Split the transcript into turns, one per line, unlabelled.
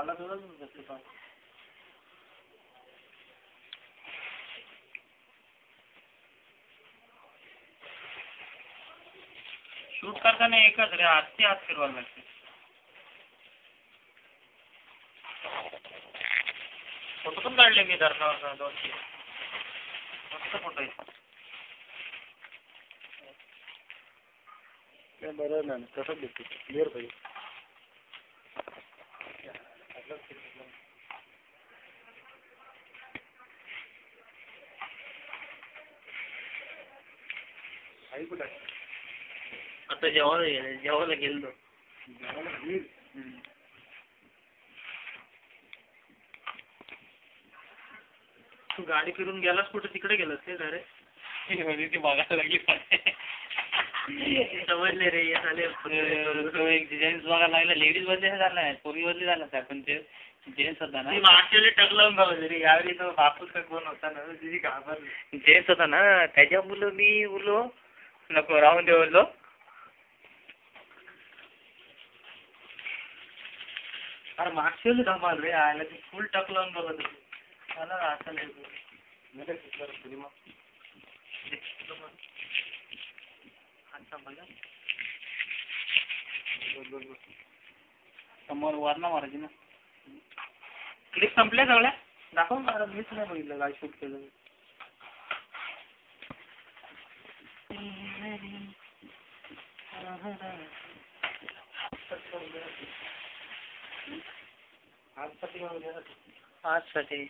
मला तुझंच भेटतो. शूट करताना एकच रे, हात फिरवायला लागते. फोटो पण काढले मी धरणावर 2-3 मस्त फोटो आहे. बरं ना, तसंच दिसतो क्लिअर पाहिजे. आता जेवायला गेलो. तू गाडी फिरून गेलास कुठे? तिकडे गेलास ते घरे ती बघायला लागली. समजले रे झाले. जेंट्स बघायला लागला. लेडीज बदली झाला, पूर्वी बदली झाला सर, पण ते जेंट्स होता ना. मागच्या टक लावून बघायला रे. यावेळी तो बापूस का कोण होता ना, तिची घाबरली. जेंट्स होता ना, त्याच्या मुलं मी बोललो नको राहून दे बोललो. अरे मागच्या वेळी धमाल रे आयला, ती फुल टक लावून बघत होती. मला असं नाही समोर वरना मारायची ना. क्लिप संपल्या सगळ्या दाखव. मला मीच नाही बघितलं काय शूट केलं. आजसाठी